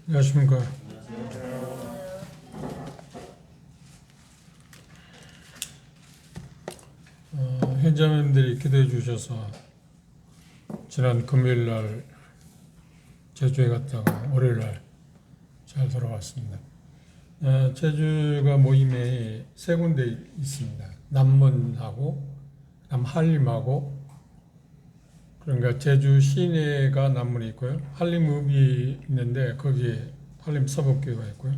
안녕하십니까. 현자님들이 기도해 주셔서 지난 금요일 날 제주에 갔다가 월요일 날 잘 돌아왔습니다. 제주가 모임에 세 군데 있습니다. 남문하고 남한림하고, 그러니까 제주 시내가 남문이 있고요. 한림읍이 있는데 거기에 한림 서법교회가 있고요.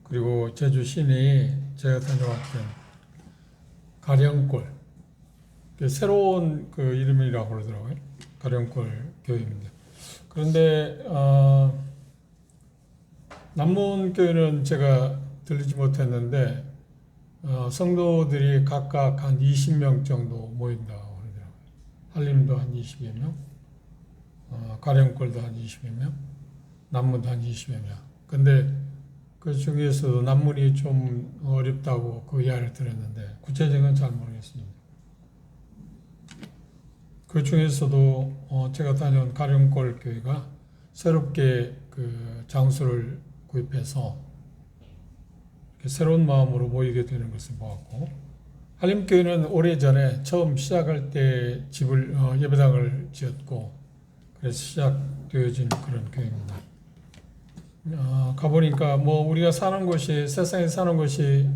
그리고 제주 시내에 제가 다녀왔던 가령골, 새로운 그 이름이라고 그러더라고요. 가령골 교회입니다. 그런데 남문교회는 제가 들리지 못했는데 성도들이 각각 한 20명 정도 모인다고 그러더라고요. 한림도 한 20여 명, 가령골도 한 20여 명, 남문도 한 20여 명. 근데 그 중에서도 남문이 좀 어렵다고 그 이야기를 들었는데 구체적인 잘 모르겠습니다. 그 중에서도 제가 다녀온 가령골 교회가 새롭게 그 장소를 구입해서 새로운 마음으로 모이게 되는 것을 보았고, 한림교회는 오래전에 처음 시작할 때 집을 예배당을 지었고 그래서 시작되어진 그런 교회입니다. 가보니까 뭐 우리가 사는 곳이, 세상에 사는 곳이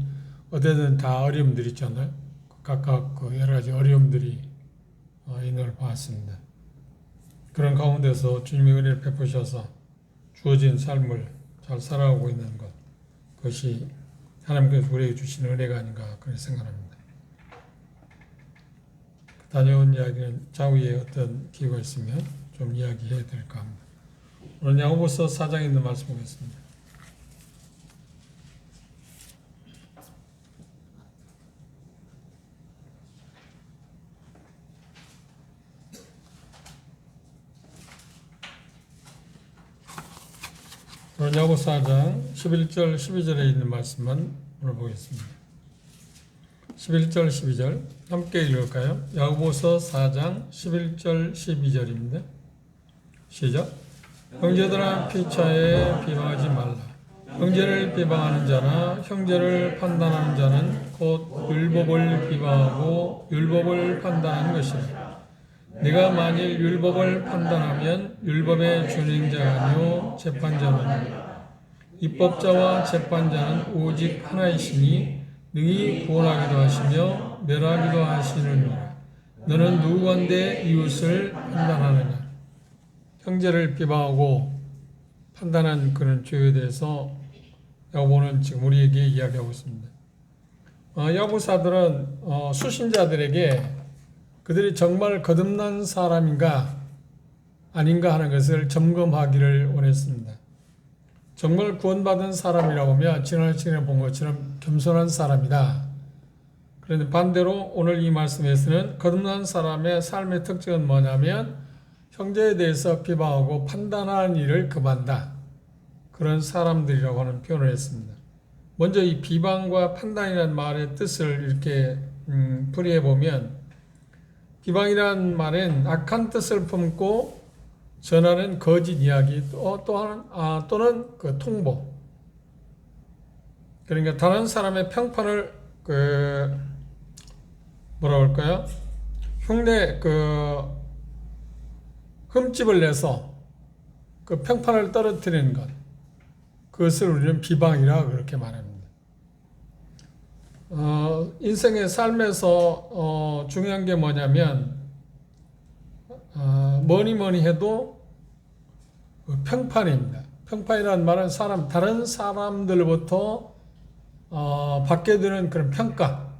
어디든 다 어려움들이 있잖아요. 각각 그 여러 가지 어려움들이 있는 걸 봤습니다. 그런 가운데서 주님의 은혜를 베푸셔서 주어진 삶을 잘 살아가고 있는 것, 그것이 하나님께서 우리에게 주시는 은혜가 아닌가 그렇게 생각합니다. 다녀온 이야기는 좌우에 어떤 기회가 있으면 좀 이야기해야 될까 합니다. 오늘 야고보서 4장에 있는 말씀 보겠습니다. 오늘 야고보서 4장 11절 12절에 있는 말씀만 오늘 보겠습니다. 11절 12절 함께 읽을까요? 야고보서 4장 11절 12절입니다. 시작. 형제들아 피차에 비방하지 말라. 형제를 비방하는 자나 형제를 판단하는 자는 곧 율법을 비방하고 율법을 판단하는 것이라. 네가 만일 율법을 판단하면 율법의 준행자가 아니요 재판자로니 입법자와 재판자는 오직 하나이시니 능히 구원하기도 하시며 멸하기도 하시느니라. 너는 누구건대 이웃을 판단하느냐. 형제를 비방하고 판단한 그런 죄에 대해서 야고보는 지금 우리에게 이야기하고 있습니다. 야고보사들은 수신자들에게 그들이 정말 거듭난 사람인가 아닌가 하는 것을 점검하기를 원했습니다. 정말 구원받은 사람이라고 하면 지난 시간에 본 것처럼 겸손한 사람이다. 그런데 반대로 오늘 이 말씀에서는 거듭난 사람의 삶의 특징은 뭐냐면 형제에 대해서 비방하고 판단하는 일을 금한다. 그런 사람들이라고 하는 표현을 했습니다. 먼저 이 비방과 판단이라는 말의 뜻을 이렇게 풀이해 보면, 비방이라는 말은 악한 뜻을 품고 전하는 거짓 이야기, 또는 그 통보. 그러니까 다른 사람의 평판을 뭐라고 할까요? 흠집을 내서 그 평판을 떨어뜨리는 것. 그것을 우리는 비방이라 그렇게 말합니다. 인생의 삶에서 중요한 게 뭐냐면 뭐니 해도 평판입니다. 평판이라는 말은 다른 사람들로부터 받게 되는 그런 평가,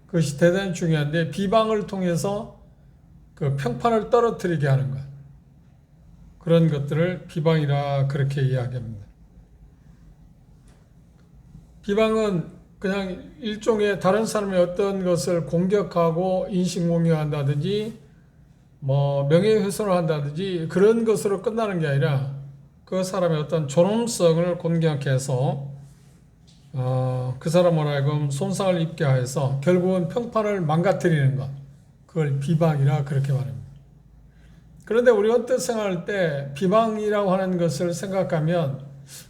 그것이 대단히 중요한데 비방을 통해서 그 평판을 떨어뜨리게 하는 것, 그런 것들을 비방이라 그렇게 이야기합니다. 비방은 그냥 일종의 다른 사람의 어떤 것을 공격하고 인신공격한다든지 명예훼손을 한다든지 그런 것으로 끝나는 게 아니라 그 사람의 어떤 존엄성을 공격해서 그 사람으로 하여금 손상을 입게 해서 결국은 평판을 망가뜨리는 것, 그걸 비방이라 그렇게 말합니다. 그런데 우리 언뜻 생각할 때 비방이라고 하는 것을 생각하면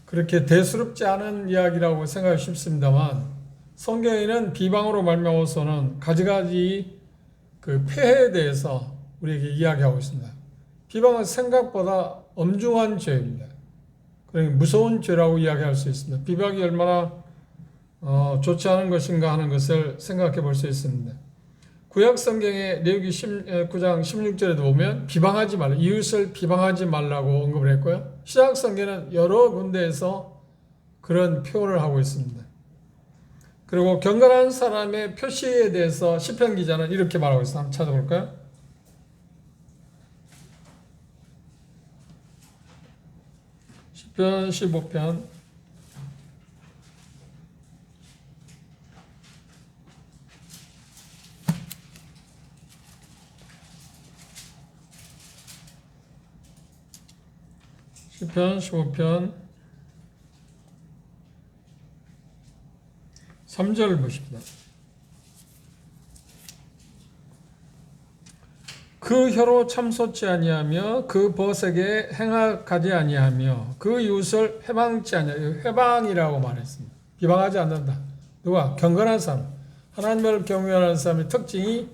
그렇게 대수롭지 않은 이야기라고 생각이 쉽습니다만, 성경에는 비방으로 말미암아서는 가지가지 그 폐해에 대해서 우리에게 이야기하고 있습니다. 비방은 생각보다 엄중한 죄입니다. 그러니까 무서운 죄라고 이야기할 수 있습니다. 비방이 얼마나 좋지 않은 것인가 하는 것을 생각해 볼 수 있습니다. 구약 성경의 레위기 9장 16절에도 보면 비방하지 말라, 이웃을 비방하지 말라고 언급을 했고요. 신약 성경은 여러 군데에서 그런 표현을 하고 있습니다. 그리고 경건한 사람의 표시에 대해서 시편 기자는 이렇게 말하고 있습니다. 한번 찾아볼까요? 시편 15편 15편 3절 보십니다. 그 혀로 참소치 아니하며 그 벗에게 행악하지 아니하며 그 이웃을 해방치 아니하며, 해방이라고 말했습니다. 비방하지 않는다. 누가? 경건한 사람, 하나님을 경외하는 사람의 특징이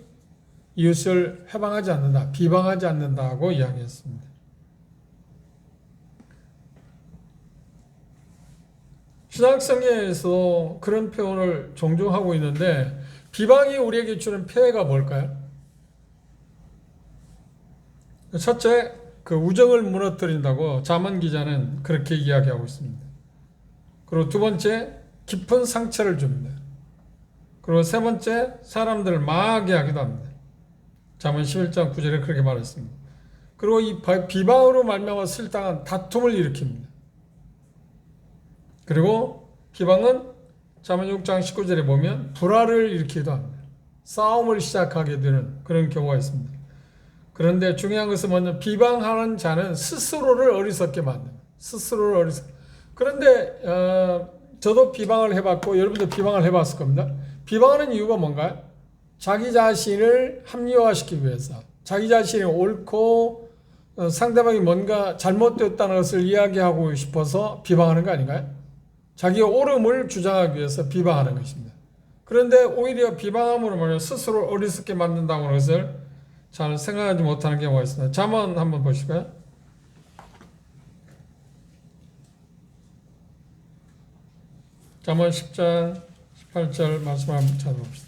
이웃을 해방하지 않는다, 비방하지 않는다고 이야기했습니다. 신약성경에서 그런 표현을 종종 하고 있는데, 비방이 우리에게 주는 폐해가 뭘까요? 첫째, 그 우정을 무너뜨린다고 잠언 기자는 그렇게 이야기하고 있습니다. 그리고 두 번째, 깊은 상처를 줍니다. 그리고 세 번째, 사람들을 망하게 하기도 합니다. 잠언 11장 9절에 그렇게 말했습니다. 그리고 이 비방으로 말미암아 실당한 다툼을 일으킵니다. 그리고 비방은 잠언 6장 19절에 보면 불화를 일으키기도 합니다. 싸움을 시작하게 되는 그런 경우가 있습니다. 그런데 중요한 것은 뭐냐면 비방하는 자는 스스로를 어리석게 만듭니다. 스스로를 어리석게. 그런데 저도 비방을 해봤고 여러분도 비방을 해봤을 겁니다. 비방하는 이유가 뭔가요? 자기 자신을 합리화시키기 위해서, 자기 자신이 옳고 상대방이 뭔가 잘못되었다는 것을 이야기하고 싶어서 비방하는 거 아닌가요? 자기의 옳음을 주장하기 위해서 비방하는 것입니다. 그런데 오히려 비방함으로 말하면 스스로 어리석게 만든다고 하는 것을 잘 생각하지 못하는 경우가 있습니다. 잠언 한번 보실까요? 잠언 10장 18절 말씀 한번 찾아봅시다.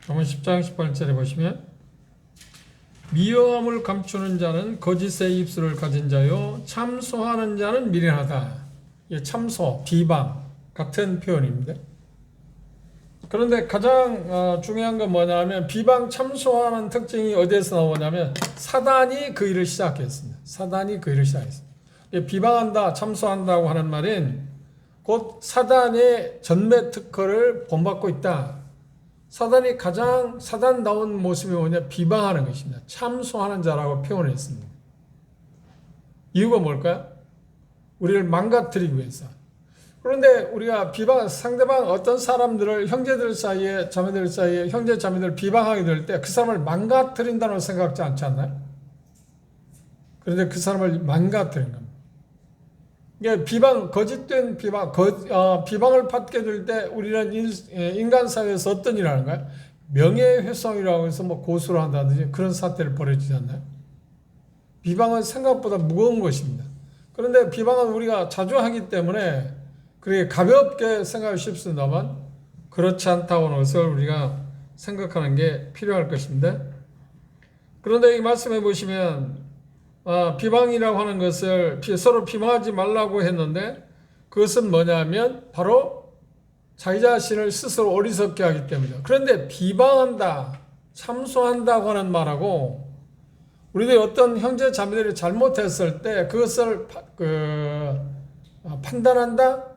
잠언 10장 18절에 보시면 미워함을 감추는 자는 거짓의 입술을 가진 자요 참소하는 자는 미련하다. 참소, 비방 같은 표현입니다. 그런데 가장 중요한 건 뭐냐면 비방, 참소하는 특징이 어디에서 나오냐면 사단이 그 일을 시작했습니다. 사단이 그 일을 시작했습니다. 비방한다, 참소한다고 하는 말은 곧 사단의 전매 특허를 본받고 있다. 사단이 가장 사단다운 모습이 뭐냐? 비방하는 것입니다. 참소하는 자라고 표현을 했습니다. 이유가 뭘까요? 우리를 망가뜨리기 위해서. 그런데 우리가 상대방 어떤 사람들을 형제들 사이에, 자매들 사이에, 형제 자매들 비방하게 될 때 그 사람을 망가뜨린다고 생각하지 않지 않나요? 그런데 그 사람을 망가뜨린 겁니다. 거짓된 비방을 받게 될 때 우리는 인간 사회에서 어떤 일을 하는가요? 명예훼손이라고 해서 고소를 한다든지 그런 사태를 벌여지지 않나요? 비방은 생각보다 무거운 것입니다. 그런데 비방은 우리가 자주 하기 때문에 그렇게 가볍게 생각하기 쉽습니다만 그렇지 않다고 하는 것을 우리가 생각하는 게 필요할 것입니다. 그런데 이 말씀해 보시면 비방이라고 하는 것을 서로 비방하지 말라고 했는데 그것은 뭐냐면 바로 자기 자신을 스스로 어리석게 하기 때문이죠. 그런데 비방한다, 참소한다고 하는 말하고 우리들이 어떤 형제 자매들이 잘못했을 때 그것을 판단한다,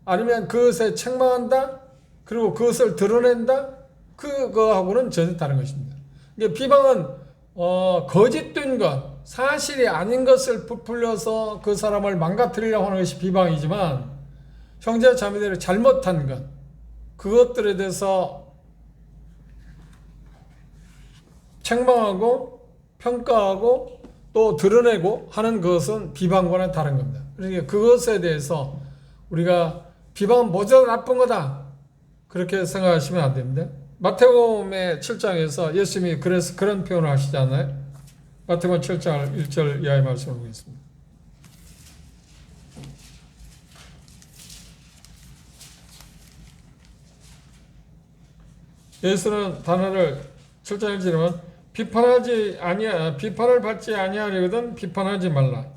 아니면 그것에 책망한다, 그리고 그것을 드러낸다, 그거하고는 전혀 다른 것입니다. 비방은 거짓된 것, 사실이 아닌 것을 부풀려서 그 사람을 망가뜨리려고 하는 것이 비방이지만 형제 자매들이 잘못한 것, 그것들에 대해서 책망하고 평가하고 또 드러내고 하는 것은 비방과는 다른 겁니다. 그러니까 그것에 대해서 우리가 비방은 모두 나쁜 거다, 그렇게 생각하시면 안 됩니다. 마태복음의 7장에서 예수님이 그래서 그런 표현을 하시잖아요. 마태복음 7장 1절 이하의 말씀을 보겠습니다. 예수는 단어를 7장 1절이면 비판을 받지 아니하려거든 비판하지 말라.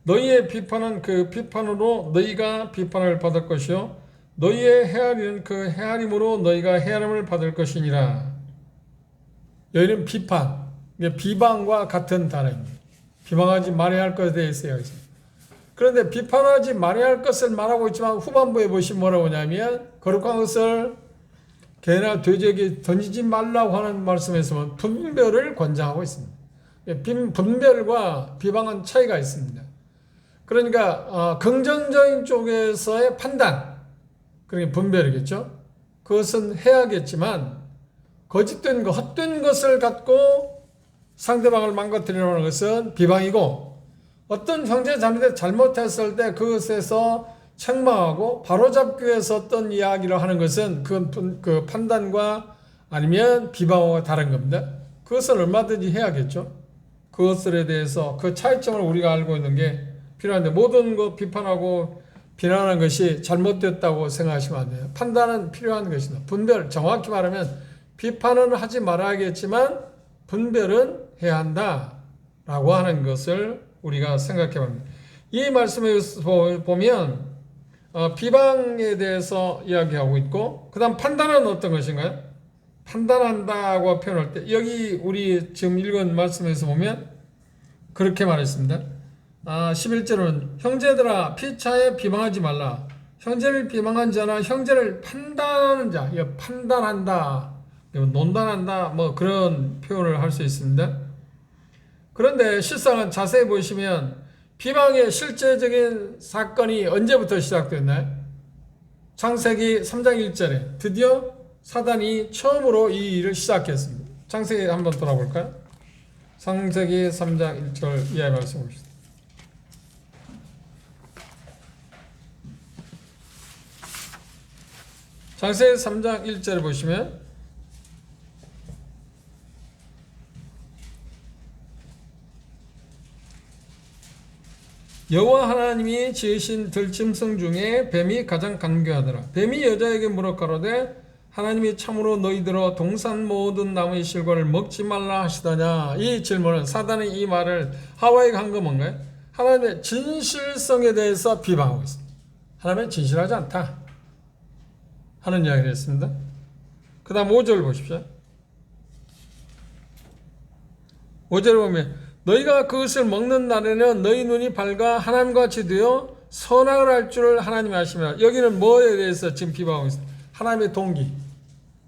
너희의 비판은 그 비판으로 너희가 비판을 받을 것이요 너희의 헤아리는 그 헤아림으로 너희가 헤아림을 받을 것이니라. 여기는 비판, 비방과 같은 단어입니다. 비방하지 말아야 할 것에 대해서 이야기했습니다. 그런데 비판하지 말아야 할 것을 말하고 있지만 후반부에 보시면 뭐라고 하냐면 거룩한 것을 개나 돼지에게 던지지 말라고 하는 말씀에서 분별을 권장하고 있습니다. 분별과 비방은 차이가 있습니다. 그러니까 긍정적인 쪽에서의 판단, 그게 분별이겠죠. 그것은 해야겠지만 거짓된 것, 헛된 것을 갖고 상대방을 망가뜨리려는 것은 비방이고, 어떤 형제 자매들이 잘못했을 때 그것에서 책망하고 바로잡기 위해서 어떤 이야기를 하는 것은 그 판단과 아니면 비방과 다른 겁니다. 그것은 얼마든지 해야겠죠. 그것들에 대해서 그 차이점을 우리가 알고 있는 게 필요한데, 모든 것 비판하고 비난하는 것이 잘못됐다고 생각하시면 안 돼요. 판단은 필요한 것이다. 분별, 정확히 말하면 비판은 하지 말아야겠지만 분별은 해야 한다라고 하는 것을 우리가 생각해 봅니다. 이 말씀에서 보면 비방에 대해서 이야기하고 있고, 그 다음 판단은 어떤 것인가요? 판단한다고 표현할 때 여기 우리 지금 읽은 말씀에서 보면 그렇게 말했습니다. 11절은 형제들아 피차에 비방하지 말라. 형제를 비방한 자나 형제를 판단하는 자, 판단한다, 논단한다, 뭐 그런 표현을 할 수 있습니다. 그런데 실상은 자세히 보시면 비방의 실제적인 사건이 언제부터 시작됐나요? 창세기 3장 1절에 드디어 사단이 처음으로 이 일을 시작했습니다. 창세기 한번 돌아볼까요? 창세기 3장 1절 이하의 말씀 봅시다. 창세기 3장 1절을 보시면 여호와 하나님이 지으신 들짐승 중에 뱀이 가장 간교하더라. 뱀이 여자에게 물어 가로되 하나님이 참으로 너희들어 동산 모든 나무의 실과를 먹지 말라 하시더냐. 이 질문은, 사단이 이 말을 하와에게 한 거 뭔가요? 하나님의 진실성에 대해서 비방하고 있습니다. 하나님은 진실하지 않다 하는 이야기를 했습니다. 그 다음 5절 보십시오. 5절을 보면 너희가 그것을 먹는 날에는 너희 눈이 밝아 하나님과 같이 되어 선악을 할 줄을 하나님이 아시며. 여기는 뭐에 대해서 지금 비방하고 있습니다. 하나님의 동기,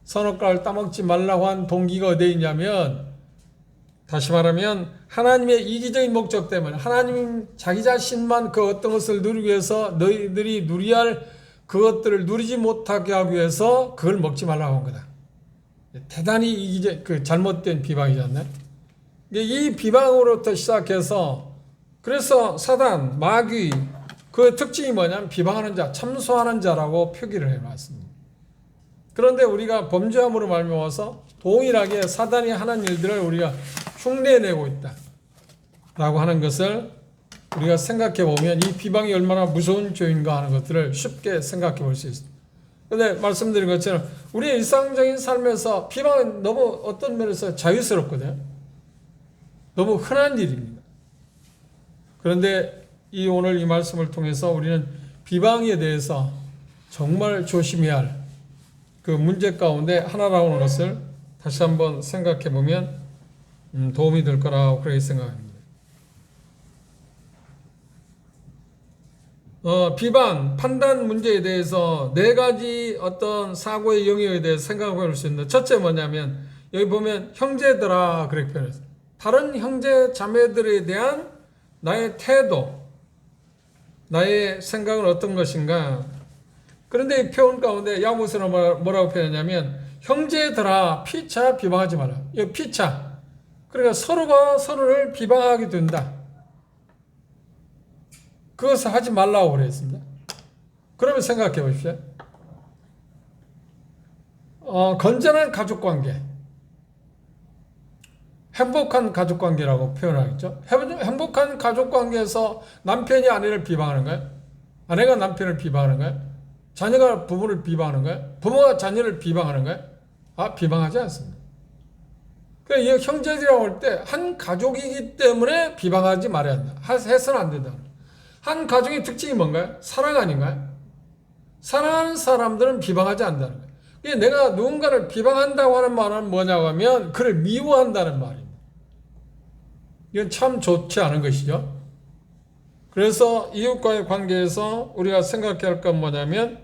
선악과를 따먹지 말라고 한 동기가 어디에 있냐면, 다시 말하면 하나님의 이기적인 목적 때문에, 하나님 자기 자신만 그 어떤 것을 누리기 위해서 너희들이 누려야 할 그것들을 누리지 못하게 하기 위해서 그걸 먹지 말라고 한 거다. 대단히 잘못된 비방이지 않나요? 이 비방으로부터 시작해서, 그래서 사단, 마귀, 그 특징이 뭐냐면 비방하는 자, 참소하는 자라고 표기를 해놨습니다. 그런데 우리가 범죄함으로 말미암아서 동일하게 사단이 하는 일들을 우리가 흉내내고 있다 라고 하는 것을 우리가 생각해 보면 이 비방이 얼마나 무서운 죄인가 하는 것들을 쉽게 생각해 볼 수 있습니다. 그런데 말씀드린 것처럼 우리의 일상적인 삶에서 비방은 너무 어떤 면에서 자유스럽거든요. 너무 흔한 일입니다. 그런데 오늘 이 말씀을 통해서 우리는 비방에 대해서 정말 조심해야 할 그 문제 가운데 하나라는 것을 다시 한번 생각해 보면 도움이 될 거라고 그렇게 생각합니다. 비방, 판단 문제에 대해서 네 가지 어떤 사고의 영역에 대해서 생각해 볼 수 있는데, 첫째 뭐냐면 여기 보면 형제들아 그렇게 표현했어요. 다른 형제 자매들에 대한 나의 태도, 나의 생각은 어떤 것인가. 그런데 이 표현 가운데 야고보서는 뭐라고 표현하냐면 형제들아 피차 비방하지 마라. 이 피차. 그러니까 서로가 서로를 비방하게 된다. 그것을 하지 말라고 그랬습니다. 그러면 생각해 보십시오. 건전한 가족관계, 행복한 가족관계라고 표현하겠죠. 행복한 가족관계에서 남편이 아내를 비방하는 거예요? 아내가 남편을 비방하는 거예요? 자녀가 부모를 비방하는 거예요? 부모가 자녀를 비방하는 거예요? 비방하지 않습니다. 그러니까 이 형제들이라고 할 때 한 가족이기 때문에 비방하지 말아야 한다. 해서는 안 된다. 한 가족의 특징이 뭔가요? 사랑 아닌가요? 사랑하는 사람들은 비방하지 않는다는 거예요. 내가 누군가를 비방한다고 하는 말은 뭐냐고 하면 그를 미워한다는 말입니다. 이건 참 좋지 않은 것이죠. 그래서 이웃과의 관계에서 우리가 생각해야 할 건 뭐냐면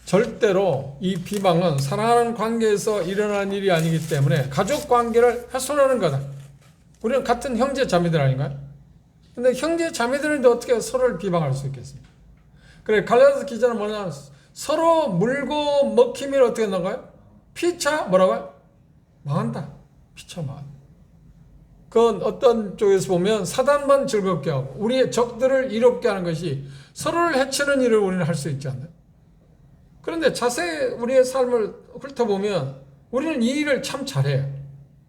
절대로 이 비방은 사랑하는 관계에서 일어나는 일이 아니기 때문에 가족 관계를 훼손하는 거다. 우리는 같은 형제 자매들 아닌가요? 근데 형제 자매들인데 어떻게 서로를 비방할 수 있겠습니까? 그래, 갈라디아서 기자는 뭐냐? 서로 물고 먹히면 어떻게 나가요? 피차 뭐라고요? 망한다. 피차 망한다. 그건 어떤 쪽에서 보면 사단만 즐겁게 하고 우리의 적들을 이롭게 하는 것이 서로를 해치는 일을 우리는 할 수 있지 않나요? 그런데 자세히 우리의 삶을 훑어보면 우리는 이 일을 참 잘해요.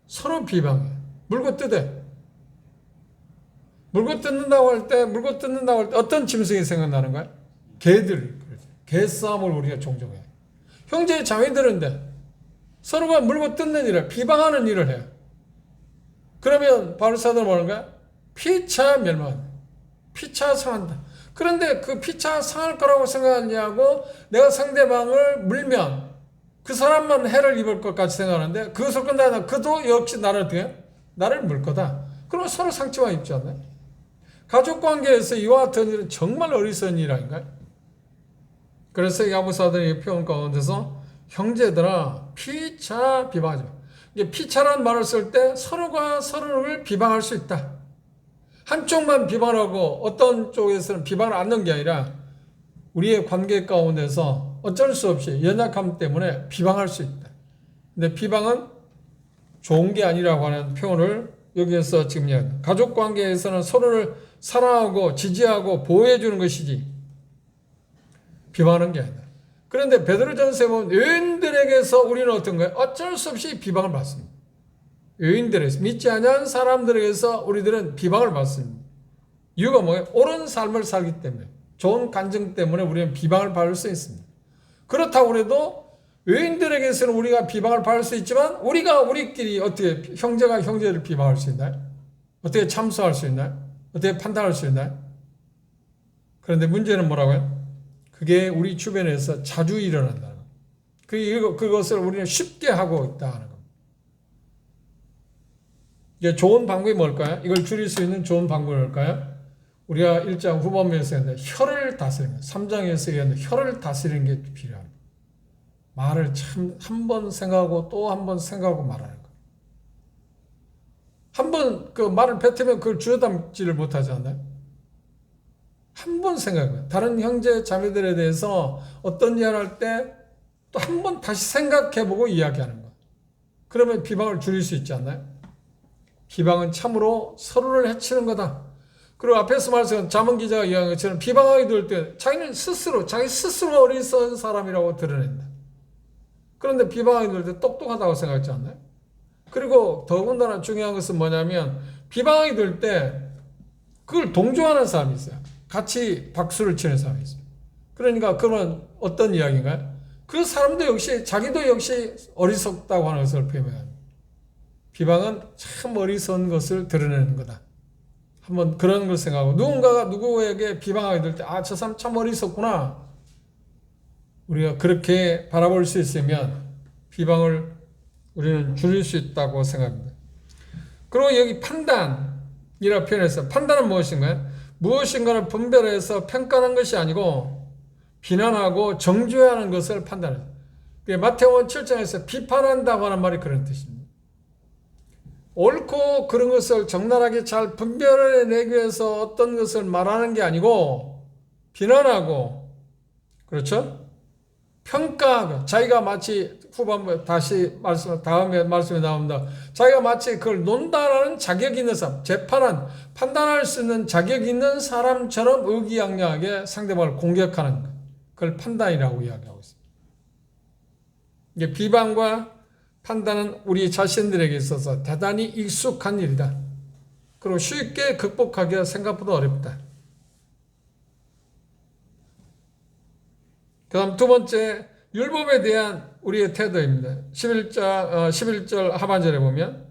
서로 비방해. 물고 뜯어요. 물고 뜯는다고 할 때 어떤 짐승이 생각나는 거야? 개싸움을 우리가 종종 해요. 형제 자매들인데 서로가 물고 뜯는 일을, 비방하는 일을 해요. 그러면 바울사도는 뭐하는 거야? 피차 멸망한다. 피차 상한다. 그런데 그 피차 상할 거라고 생각하냐고 내가 상대방을 물면 그 사람만 해를 입을 것까지 생각하는데 그것을 끝나면 그도 역시 나를 물 거다. 그럼 서로 상처가 입지 않나요? 가족관계에서 이와 같은 일은 정말 어리석은 일 아닌가요? 그래서 야고보서의 표현 가운데서 형제들아 피차 비방하지 마. 피차라는 말을 쓸 때 서로가 서로를 비방할 수 있다. 한쪽만 비방하고 어떤 쪽에서는 비방을 않는 게 아니라 우리의 관계 가운데서 어쩔 수 없이 연약함 때문에 비방할 수 있다. 근데 비방은 좋은 게 아니라고 하는 표현을 여기에서 지금 이야기합니다. 가족 관계에서는 서로를 사랑하고 지지하고 보호해 주는 것이지 비방하는 게 아니다. 그런데 베드로전서에 보면 여인들에게서 우리는 어떤가요? 어쩔 수 없이 비방을 받습니다. 여인들에서 믿지 않은 사람들에게서 우리들은 비방을 받습니다. 이유가 뭐예요? 옳은 삶을 살기 때문에 좋은 간증 때문에 우리는 비방을 받을 수 있습니다. 그렇다고 해도 여인들에게서는 우리가 비방을 받을 수 있지만 우리가 우리끼리 어떻게 형제가 형제를 비방할 수 있나요? 어떻게 참수할 수 있나요? 어떻게 판단할 수 있나요? 그런데 문제는 뭐라고요? 그게 우리 주변에서 자주 일어난다는 것. 그것을 우리는 쉽게 하고 있다는 겁니다. 이게 좋은 방법이 뭘까요? 이걸 줄일 수 있는 좋은 방법이 뭘까요? 우리가 1장 후반부에서 했는데 혀를 다스리는 것, 3장에서 얘기했는데 혀를 다스리는 게 필요합니다. 말을 참 한 번 생각하고 또 한 번 생각하고 말하는 것. 한 번 그 말을 뱉으면 그걸 주워담지를 못하지 않나요? 한 번 생각해요. 다른 형제 자매들에 대해서 어떤 이야기를 할 때 또 한 번 다시 생각해보고 이야기하는 것. 그러면 비방을 줄일 수 있지 않나요? 비방은 참으로 서로를 해치는 거다. 그리고 앞에서 말씀한 자문 기자가 이야기한 것처럼 비방하게 될 때 자기 스스로 어리석은 사람이라고 드러낸다. 그런데 비방하게 될 때 똑똑하다고 생각하지 않나요? 그리고 더군다나 중요한 것은 뭐냐면 비방하게 될 때 그걸 동조하는 사람이 있어요. 같이 박수를 치는 사람이 있어요. 그러니까 그러면 어떤 이야기인가요? 그 사람도 역시 자기도 역시 어리석다고 하는 것을 표현합니다. 비방은 참 어리석은 것을 드러내는 거다. 한번 그런 걸 생각하고 누군가가 누구에게 비방하게 될 때 저 사람 참 어리석구나. 우리가 그렇게 바라볼 수 있으면 비방을 우리는 줄일 수 있다고 생각합니다. 그리고 여기 판단이라고 표현했어요. 판단은 무엇인가요? 무엇인가를 분별해서 평가하는 것이 아니고 비난하고 정죄하는 것을 판단해요. 마태복음 7장에서 비판한다고 하는 말이 그런 뜻입니다. 옳고 그런 것을 적나라하게 잘 분별해내기 위해서 어떤 것을 말하는 게 아니고 비난하고, 그렇죠? 평가하고, 자기가 마치 후반부에 다음에 말씀이 나옵니다. 자기가 마치 그걸 논다라는 자격이 있는 사람, 재판한, 판단할 수 있는 자격이 있는 사람처럼 의기양양하게 상대방을 공격하는 것. 그걸 판단이라고 이야기하고 있습니다. 이게 비방과 판단은 우리 자신들에게 있어서 대단히 익숙한 일이다. 그리고 쉽게 극복하기가 생각보다 어렵다. 그 다음 두 번째, 율법에 대한 우리의 태도입니다. 11절 하반절에 보면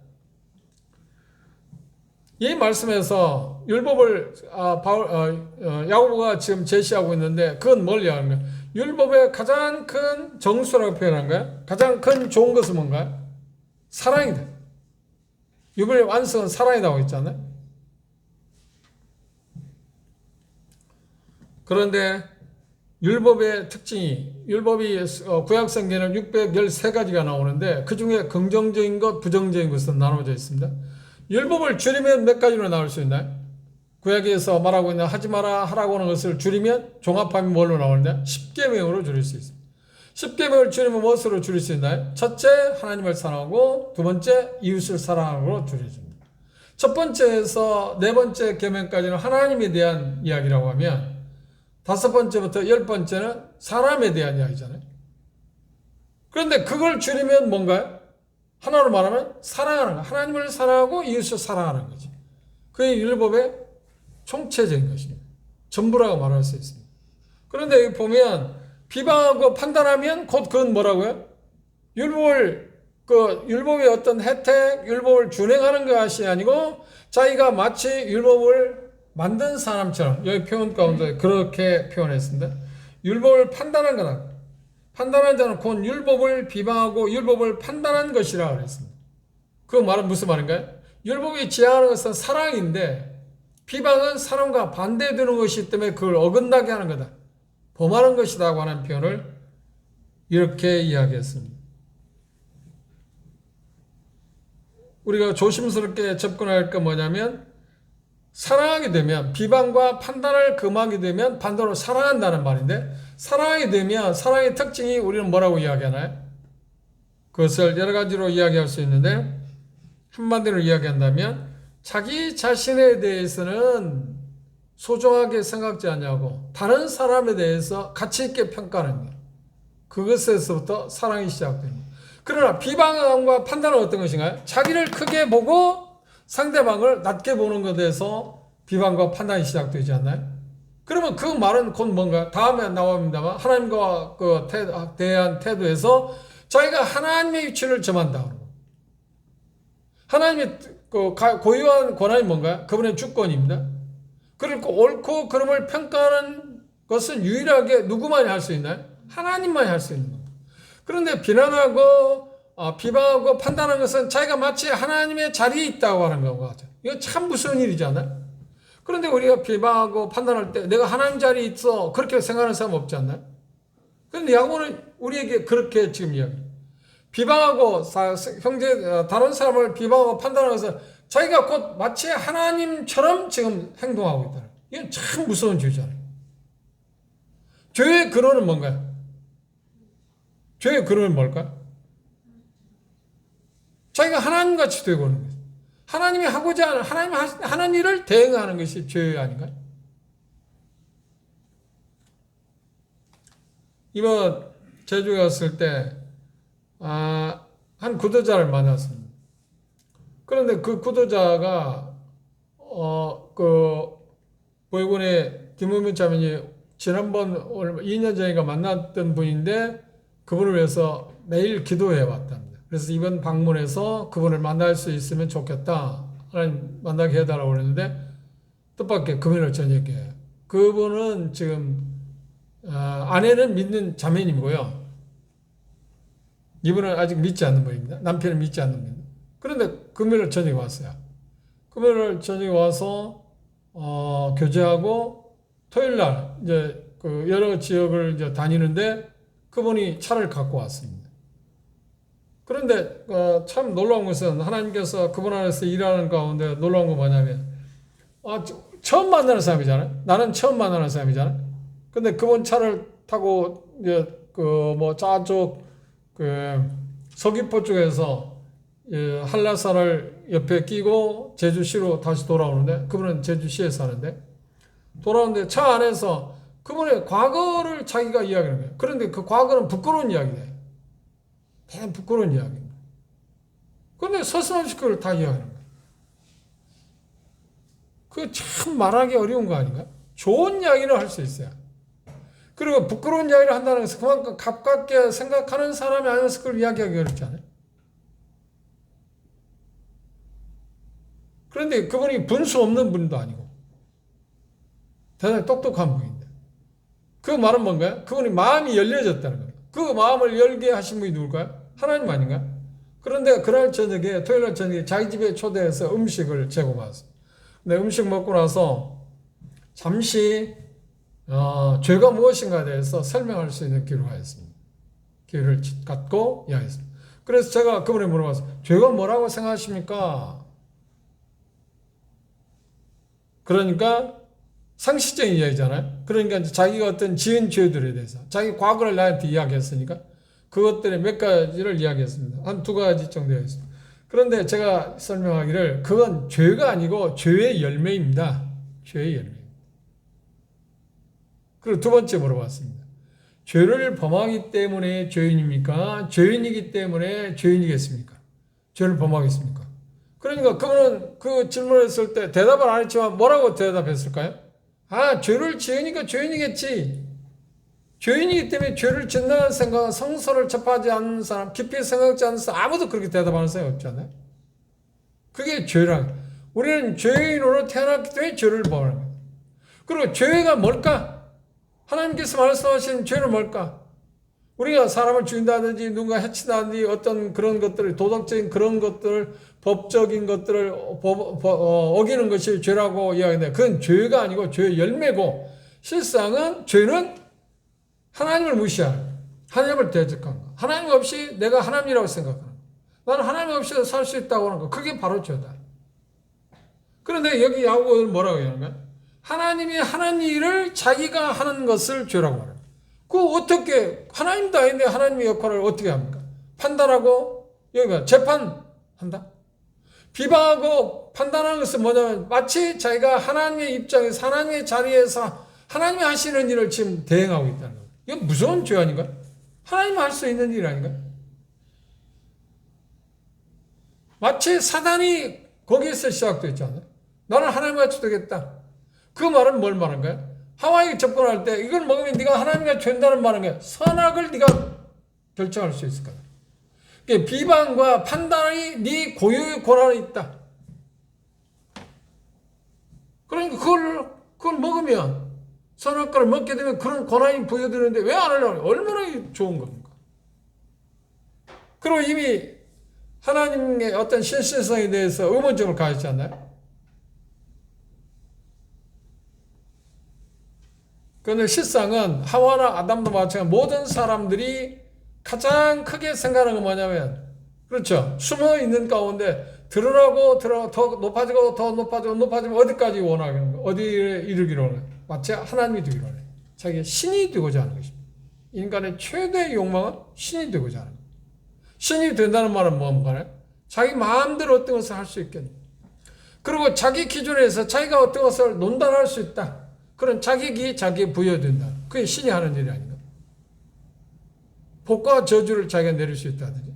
이 말씀에서 율법을 야고보가 지금 제시하고 있는데 그건 뭘 이야기하는 거예요? 율법의 가장 큰 정수라고 표현한 거예요. 가장 큰 좋은 것은 뭔가요? 사랑이다. 율법의 완성은 사랑이라고 했잖아요. 그런데 율법의 특징이, 율법이 구약성경에는 613가지가 나오는데 그 중에 긍정적인 것, 부정적인 것은 나눠져 있습니다. 율법을 줄이면 몇 가지로 나올 수 있나요? 구약에서 말하고 있는 하지 마라 하라고 하는 것을 줄이면 종합하면 뭘로 나오느냐? 10계명으로 줄일 수 있습니다. 10계명을 줄이면 무엇으로 줄일 수 있나요? 첫째, 하나님을 사랑하고, 두 번째, 이웃을 사랑하고 줄여줍니다. 첫 번째에서 네 번째 계명까지는 하나님에 대한 이야기라고 하면 다섯 번째부터 열 번째는 사람에 대한 이야기잖아요. 그런데 그걸 줄이면 뭔가요? 하나로 말하면 사랑하는 거. 하나님을 사랑하고 이웃을 사랑하는 거지. 그게 율법의 총체적인 것입니다. 전부라고 말할 수 있습니다. 그런데 여기 보면 비방하고 판단하면 곧 그건 뭐라고요? 율법의 어떤 혜택, 율법을 준행하는 것이 아니고 자기가 마치 율법을 만든 사람처럼, 여기 표현 가운데 그렇게 표현했습니다. 율법을 판단한 거다. 판단한 자는 곧 율법을 비방하고 율법을 판단한 것이라 그랬습니다. 그 말은 무슨 말인가요? 율법이 지향하는 것은 사랑인데 비방은 사랑과 반대되는 것이기 때문에 그걸 어긋나게 하는 거다. 범하는 것이라고 하는 표현을 이렇게 이야기했습니다. 우리가 조심스럽게 접근할 건 뭐냐면 사랑하게 되면, 비방과 판단을 금하게 되면 반대로 사랑한다는 말인데, 사랑하게 되면 사랑의 특징이 우리는 뭐라고 이야기하나요? 그것을 여러 가지로 이야기할 수 있는데 한마디로 이야기한다면 자기 자신에 대해서는 소중하게 생각지 않냐고 다른 사람에 대해서 가치 있게 평가하는 거예요. 그것에서부터 사랑이 시작됩니다. 그러나 비방과 판단은 어떤 것인가요? 자기를 크게 보고 상대방을 낮게 보는 것에 대해서 비방과 판단이 시작되지 않나요? 그러면 그 말은 곧 뭔가 다음에 나옵니다만 하나님과 대한 태도에서 자기가 하나님의 위치를 점한다. 하나님의 고유한 권한이 뭔가요? 그분의 주권입니다. 그리고 옳고 그름을 평가하는 것은 유일하게 누구만이 할 수 있나요? 하나님만이 할 수 있는 겁니다. 그런데 비난하고 비방하고 판단하는 것은 자기가 마치 하나님의 자리에 있다고 하는 것 같아요. 이거 참 무서운 일이잖아요. 그런데 우리가 비방하고 판단할 때 내가 하나님 자리에 있어 그렇게 생각하는 사람 없지 않나요? 그런데 야고보는 우리에게 그렇게 지금 이야기해요. 비방하고 다른 사람을 비방하고 판단하는 것은 자기가 곧 마치 하나님처럼 지금 행동하고 있다. 이건 참 무서운 죄잖아요. 죄의 근원은 뭔가요? 죄의 근원은 뭘까요? 자기가 하나님같이 되고 있는 거예요. 하나님이 하고자 하는, 하나님이 하는 일을 대응하는 것이 죄 아닌가요? 이번 제주에 갔을 때, 한 구도자를 만났습니다. 그런데 그 구도자가, 보육원의 김우민 자매님 지난번 2년 전인가 만났던 분인데 그분을 위해서 매일 기도해 왔답니다. 그래서 이번 방문에서 그분을 만날 수 있으면 좋겠다. 하나님 만나게 해달라고 그랬는데 뜻밖의 금요일 저녁에 그분은 지금 아내는 믿는 자매님이고요. 이분은 아직 믿지 않는 분입니다. 남편은 믿지 않는 분입니다. 그런데 금요일 저녁에 왔어요. 금요일 저녁에 와서 교제하고 토요일 날 이제 그 여러 지역을 이제 다니는데 그분이 차를 갖고 왔습니다. 그런데 참 놀라운 것은 하나님께서 그분 안에서 일하는 가운데 놀라운 건 뭐냐면 처음 만나는 사람이잖아요. 나는 처음 만나는 사람이잖아요. 근데 그분 차를 타고 이제 저쪽 서귀포 쪽에서 한라산을 옆에 끼고 제주시로 다시 돌아오는데, 그분은 제주시에 사는데, 돌아오는데 차 안에서 그분의 과거를 자기가 이야기하는 거예요. 그런데 그 과거는 부끄러운 이야기예요. 대단 부끄러운 이야기입니다. 그런데 서슴없이 그걸 다 이야기하는 거예요. 그거 참 말하기 어려운 거 아닌가? 좋은 이야기는 할 수 있어요. 그리고 부끄러운 이야기를 한다는 것은 그만큼 가깝게 생각하는 사람이 아니어서 그걸 이야기하기 어렵잖아요. 그런데 그분이 분수 없는 분도 아니고 대단히 똑똑한 분인데, 그 말은 뭔가요? 그분이 마음이 열려졌다는 거예요. 그 마음을 열게 하신 분이 누굴까요? 하나님 아닌가요? 그런데 그날 저녁에, 토요일 저녁에 자기 집에 초대해서 음식을 제공받았어요. 근데 음식 먹고 나서 잠시 죄가 무엇인가에 대해서 설명할 수 있는 기회를 가졌습니다. 기회를 갖고 이야기했습니다. 그래서 제가 그분에 물어봤어요. 죄가 뭐라고 생각하십니까? 그러니까 상식적인 이야기잖아요. 그러니까 이제 자기가 어떤 지은 죄들에 대해서 자기 과거를 나한테 이야기했으니까 그것들의 몇 가지를 이야기했습니다. 한 두 가지 정도였습니다. 그런데 제가 설명하기를 그건 죄가 아니고 죄의 열매입니다. 죄의 열매. 그리고 두 번째 물어봤습니다. 죄를 범하기 때문에 죄인입니까? 죄인이기 때문에 죄인이겠습니까? 죄를 범하겠습니까? 그러니까 그분은 그 질문을 했을 때 대답을 안 했지만 뭐라고 대답했을까요? 죄를 지으니까 죄인이겠지. 죄인이기 때문에 죄를 짓는다는 생각은 성서를 접하지 않는 사람, 깊이 생각하지 않는 사람, 아무도 그렇게 대답하는 사람이 없잖아요. 그게 죄란. 우리는 죄인으로 태어났기 때문에 죄를 범하는 거예요. 그리고 죄가 뭘까? 하나님께서 말씀하신 죄는 뭘까? 우리가 사람을 죽인다든지 누군가 해친다든지 어떤 그런 것들을, 도덕적인 그런 것들, 법적인 것들을 어기는 것이 죄라고 이야기하는데, 그건 죄가 아니고 죄의 열매고, 실상은 죄는 하나님을 무시하는, 하나님을 대적한 거. 하나님 없이 내가 하나님이라고 생각하는 거. 나는 하나님 없이도 살 수 있다고 하는 거. 그게 바로 죄다. 그런데 여기 야고보는 뭐라고 하는 거야? 하나님이 하는 일을 자기가 하는 것을 죄라고 말해요. 어떻게, 하나님도 아닌데 하나님의 역할을 어떻게 합니까? 판단하고, 여기가 재판한다? 비방하고 판단하는 것은 뭐냐면 마치 자기가 하나님의 입장에서, 하나님의 자리에서 하나님이 하시는 일을 지금 대행하고 있다는 거예요. 이건 무서운 죄 아닌가? 하나님이 할 수 있는 일 아닌가? 마치 사단이 거기에서 시작됐지 않아요? 나는 하나님같이 되겠다. 그 말은 뭘 말하는 거야? 하와에게 접근할 때 이걸 먹으면 네가 하나님같이 된다는 말은 거야. 선악을 네가 결정할 수 있을 거다. 비방과 판단이 네 고유의 권한에 있다. 그러니까 그걸 먹으면, 선악과를 먹게 되면 그런 권한이 부여되는데 왜 안 하려고? 얼마나 좋은 겁니까? 그리고 이미 하나님의 어떤 신실성에 대해서 의문점을 가졌지 않나요? 그런데 실상은 하와나 아담도 마찬가지로 모든 사람들이 가장 크게 생각하는 건 뭐냐면, 그렇죠, 숨어 있는 가운데 드러나고 더 높아지고 더 높아지면 어디까지 원하는 거예요? 어디에 이르기로 원해요? 마치 하나님이 되기로 원해요. 자기가 신이 되고자 하는 것입니다. 인간의 최대의 욕망은 신이 되고자 하는 거예요. 신이 된다는 말은 뭔가요? 자기 마음대로 어떤 것을 할 수 있겠네. 그리고 자기 기준에서 자기가 어떤 것을 논단할 수 있다. 그런 자격이 자기에 부여된다. 그게 신이 하는 일이 아닌가? 복과 저주를 자기가 내릴 수 있다든지.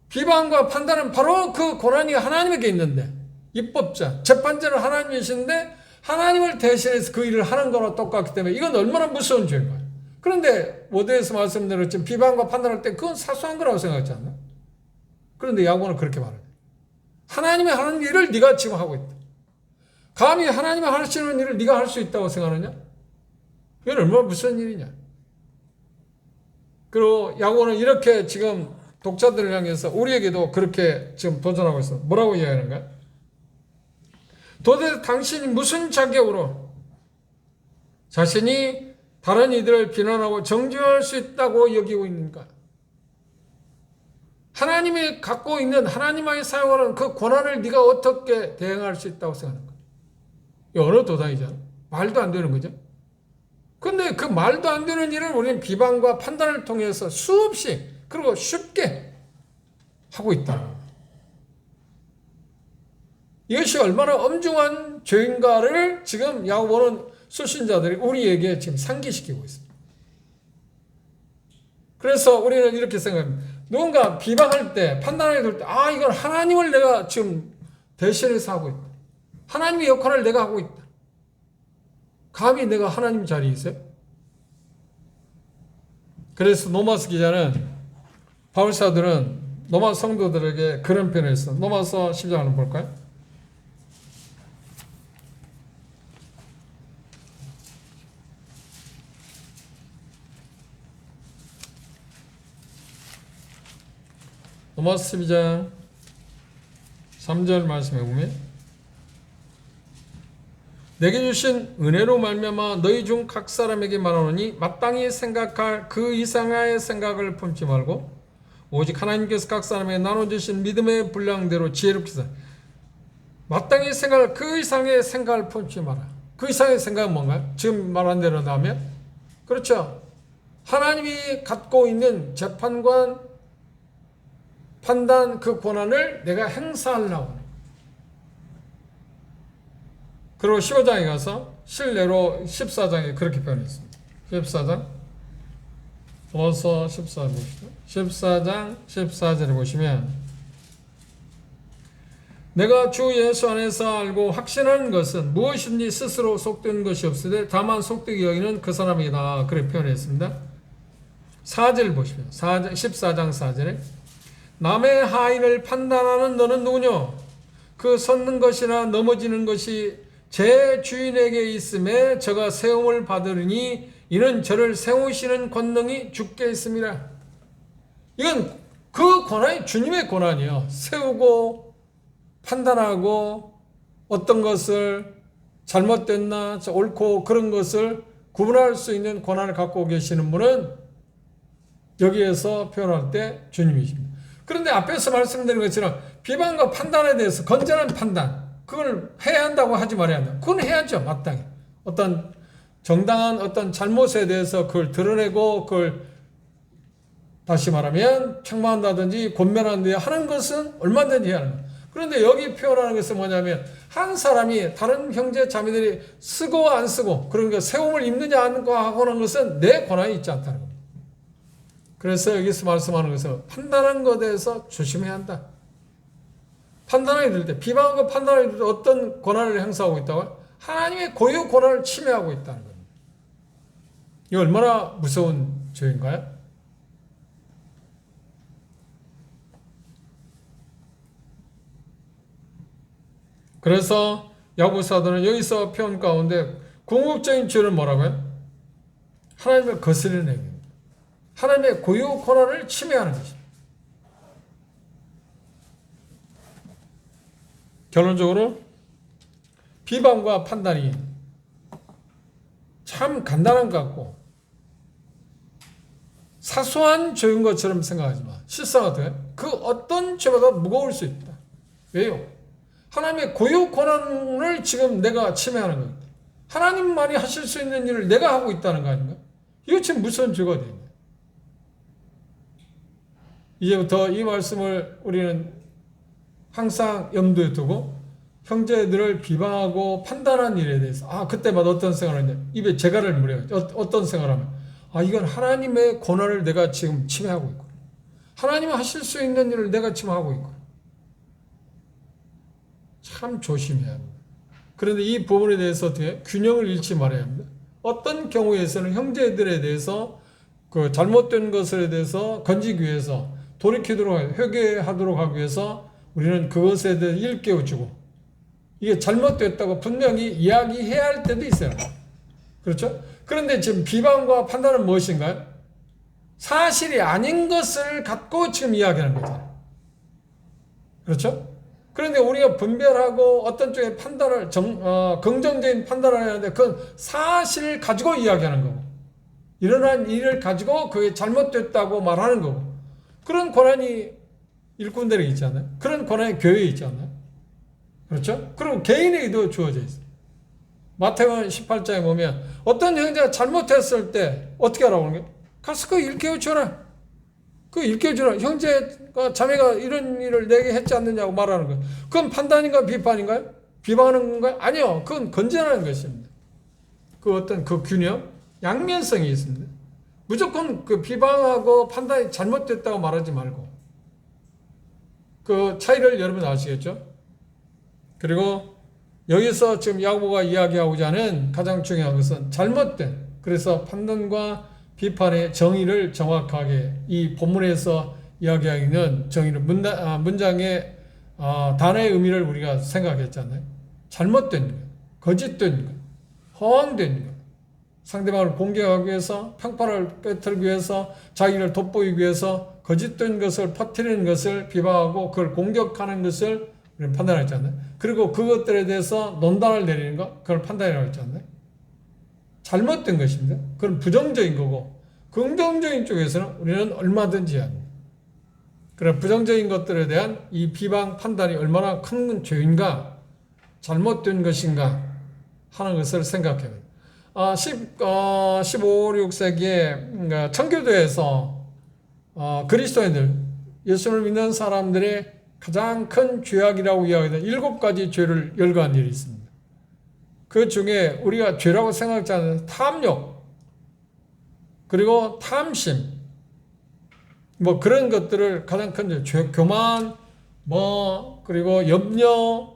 비방과 판단은 바로 그 권한이 하나님에게 있는데, 입법자, 재판자는 하나님이신데 하나님을 대신해서 그 일을 하는 거랑 똑같기 때문에 이건 얼마나 무서운 죄인가요? 그런데 모두에서 말씀드렸지만 비방과 판단할 때 그건 사소한 거라고 생각하지 않나? 그런데 야고보는 그렇게 말해요. 하나님이 하는 일을 네가 지금 하고 있다. 감히 하나님이 하시는 일을 네가 할 수 있다고 생각하느냐? 이건 얼마나 무서운 일이냐? 그리고 야고보는 이렇게 지금 독자들을 향해서 우리에게도 그렇게 지금 도전하고 있어. 뭐라고 이야기하는가? 도대체 당신이 무슨 자격으로 자신이 다른 이들을 비난하고 정죄할 수 있다고 여기고 있는가? 하나님이 갖고 있는 하나님만이 사용하는 그 권한을 네가 어떻게 대응할 수 있다고 생각하는 거야? 이 어느 도당이잖아. 말도 안 되는 거죠. 근데 그 말도 안 되는 일을 우리는 비방과 판단을 통해서 수없이 그리고 쉽게 하고 있다. 이것이 얼마나 엄중한 죄인가를 지금 야고보는 수신자들이 우리에게 지금 상기시키고 있습니다. 그래서 우리는 이렇게 생각합니다. 누군가 비방할 때, 판단하게 될 때, 이건 하나님을 내가 지금 대신해서 하고 있다. 하나님의 역할을 내가 하고 있다. 감히 내가 하나님 자리에 있어요? 그래서 노마스 기자는, 바울사들은 노마 성도들에게 그런 표현을 했어. 노마서 10장 한번 볼까요? 노마서 12장 3절 말씀해 보면 내게 주신 은혜로 말미암아 너희 중 각 사람에게 말하노니 마땅히 생각할 그 이상의 생각을 품지 말고 오직 하나님께서 각 사람에게 나눠주신 믿음의 분량대로 지혜롭게 살 마땅히 생각할 그 이상의 생각을 품지 마라. 그 이상의 생각은 뭔가요? 지금 말한 대로 나오면 그렇죠. 하나님이 갖고 있는 재판관 판단 그 권한을 내가 행사하려고. 그리고 15장에 가서 실례로 14장에 그렇게 표현했습니다. 14장 어서 14장 보시죠. 14장 14절에 보시면 내가 주 예수 안에서 알고 확신하는 것은 무엇인지 스스로 속된 것이 없으되 다만 속되게 여기는 그 사람이다. 그렇게 표현했습니다. 4절 보시면 14장 4절에 남의 하인을 판단하는 너는 누구냐? 그 섰는 것이나 넘어지는 것이 제 주인에게 있음에 저가 세움을 받으리니 이는 저를 세우시는 권능이 주께 있습니다. 이건 그 권한이 주님의 권한이에요. 세우고 판단하고 어떤 것을 잘못됐나 옳고 그런 것을 구분할 수 있는 권한을 갖고 계시는 분은 여기에서 표현할 때 주님이십니다. 그런데 앞에서 말씀드린 것처럼 비방과 판단에 대해서 건전한 판단 그걸 해야 한다고 하지 말아야 한다. 그건 해야죠. 마땅히. 어떤 정당한 어떤 잘못에 대해서 그걸 드러내고 그걸 다시 말하면 책망한다든지 권면한다든지 하는 것은 얼마든지 해야 합니다. 그런데 여기 표현하는 것은 뭐냐면 한 사람이 다른 형제 자매들이 쓰고 안 쓰고 그러니까 세움을 입느냐 안 하는 것은 내 권한이 있지 않다는 겁니다. 그래서 여기서 말씀하는 것은 판단하는 것에 대해서 조심해야 한다. 판단하게 될 때, 비방하고 판단하게 될 때 어떤 권한을 행사하고 있다고요? 하나님의 고유 권한을 침해하고 있다는 겁니다. 이거 얼마나 무서운 죄인가요? 그래서 야고보 사도는 여기서 표현 가운데 궁극적인 죄는 뭐라고요? 하나님을 거스르는 행위입니다. 하나님의 고유 권한을 침해하는 것입니다. 결론적으로 비방과 판단이 참 간단한 것 같고 사소한 죄인 것처럼 생각하지만 실상 어떻게? 그 어떤 죄보다 무거울 수 있다. 왜요? 하나님의 고유 권한을 지금 내가 침해하는 겁니다. 하나님만이 하실 수 있는 일을 내가 하고 있다는 거 아닌가? 이거 지금 무슨 죄가 되냐? 이제부터 이 말씀을 우리는 항상 염두에 두고 형제들을 비방하고 판단한 일에 대해서 그때마다 어떤 생각을 하냐 입에 재갈을 물어요. 어떤 생각을 하면 이건 하나님의 권한을 내가 지금 침해하고 있고 하나님이 하실 수 있는 일을 내가 지금 하고 있고 참 조심해야 합니다. 그런데 이 부분에 대해서 어떻게 균형을 잃지 말아야 합니다. 어떤 경우에서는 형제들에 대해서 그 잘못된 것에 대해서 건지기 위해서 돌이키도록 회개하도록 하기 위해서 우리는 그것에 대해 일깨워주고 이게 잘못됐다고 분명히 이야기해야 할 때도 있어요. 그렇죠? 그런데 지금 비방과 판단은 무엇인가요? 사실이 아닌 것을 갖고 지금 이야기하는 거잖아요. 그렇죠? 그런데 우리가 분별하고 어떤 쪽에 판단을 긍정적인 판단을 해야 하는데 그건 사실을 가지고 이야기하는 거고 일어난 일을 가지고 그게 잘못됐다고 말하는 거고 그런 권한이 일꾼들에게 있잖아요. 그런 권한이 교회에 있잖아요. 그렇죠? 그럼 개인에게도 주어져 있어요. 마태복음 18장에 보면 어떤 형제가 잘못했을 때 어떻게 하라고 하는 거예요? 가서 그 일깨워줘라. 그 일깨워줘라. 형제가 자매가 이런 일을 내게 했지 않느냐고 말하는 거예요. 그건 판단인가 비판인가요? 비방하는 건가요? 아니요. 그건 건전하는 것입니다. 그 어떤 그 균형, 양면성이 있습니다. 무조건 그 비방하고 판단이 잘못됐다고 말하지 말고 그 차이를 여러분 아시겠죠? 그리고 여기서 지금 야고보가 이야기하고자 하는 가장 중요한 것은 잘못된, 그래서 판단과 비판의 정의를 정확하게 이 본문에서 이야기하고 있는 정의를 문장의 단어의 의미를 우리가 생각했잖아요. 잘못된 것, 거짓된 것, 허황된 것, 상대방을 공격하기 위해서, 평판을 깨뜨리기 위해서, 자기를 돋보이기 위해서 거짓된 것을 퍼뜨리는 것을 비방하고 그걸 공격하는 것을 우리는 판단했잖아요. 그리고 그것들에 대해서 논단을 내리는 것, 그걸 판단이라고 했잖아요. 잘못된 것입니다. 그건 부정적인 거고, 긍정적인 쪽에서는 우리는 얼마든지 합니다. 그런 부정적인 것들에 대한 이 비방 판단이 얼마나 큰 죄인가, 잘못된 것인가 하는 것을 생각해야 됩니다. 15, 16세기에 청교도에서 그리스도인들, 예수를 믿는 사람들의 가장 큰 죄악이라고 이야기하는 7가지 죄를 열거한 일이 있습니다. 그 중에 우리가 죄라고 생각하지 않는 탐욕, 그리고 탐심, 뭐 그런 것들을 가장 큰 죄, 교만, 그리고 염려,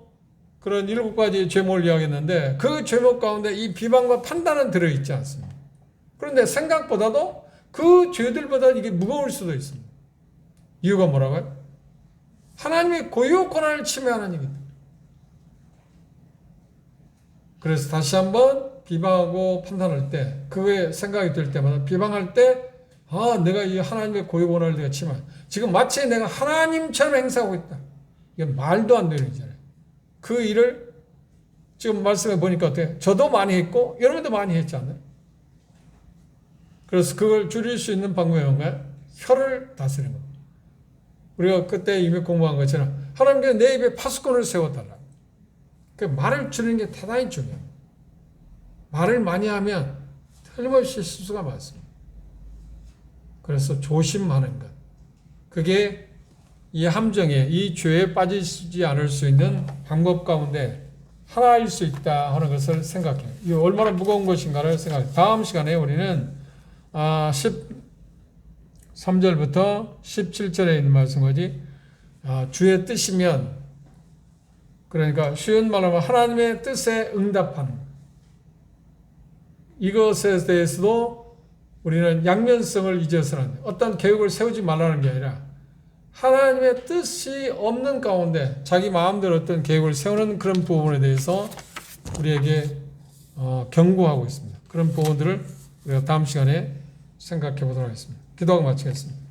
그런 7가지 죄목을 이야기했는데 그 죄목 가운데 이 비방과 판단은 들어있지 않습니다. 그런데 생각보다도 그 죄들보다 이게 무거울 수도 있습니다. 이유가 뭐라고요? 하나님의 고유 권한을 침해하는 얘기입니다. 그래서 다시 한번 비방하고 판단할 때, 그게 생각이 들 때마다 비방할 때, 내가 이 하나님의 고유 권한을 내가 침해. 지금 마치 내가 하나님처럼 행사하고 있다. 이건 말도 안 되는 일이잖아요. 그 일을 지금 말씀해 보니까 어때요? 저도 많이 했고, 여러분도 많이 했잖아요. 그래서 그걸 줄일 수 있는 방법이 뭔가요? 혀를 다스리는 겁니다. 우리가 그때 이미 공부한 것처럼 하나님께서 내 입에 파수꾼을 세워달라. 그 말을 줄이는 게 대단히 중요해요. 말을 많이 하면 틀림없이 실수가 많습니다. 그래서 조심하는 것. 그게 이 함정에, 이 죄에 빠지지 않을 수 있는 방법 가운데 하나일 수 있다 하는 것을 생각해요. 이 얼마나 무거운 것인가를 생각해요. 다음 시간에 우리는 13절부터 17절에 있는 말씀 뭐지? 주의 뜻이면, 그러니까 쉬운 말로 하면 하나님의 뜻에 응답하는, 이것에 대해서도 우리는 양면성을 잊어서는 안 돼요. 어떤 계획을 세우지 말라는 게 아니라 하나님의 뜻이 없는 가운데 자기 마음대로 어떤 계획을 세우는 그런 부분에 대해서 우리에게 경고하고 있습니다. 그런 부분들을 우리가 다음 시간에 생각해 보도록 하겠습니다. 기도하고 마치겠습니다.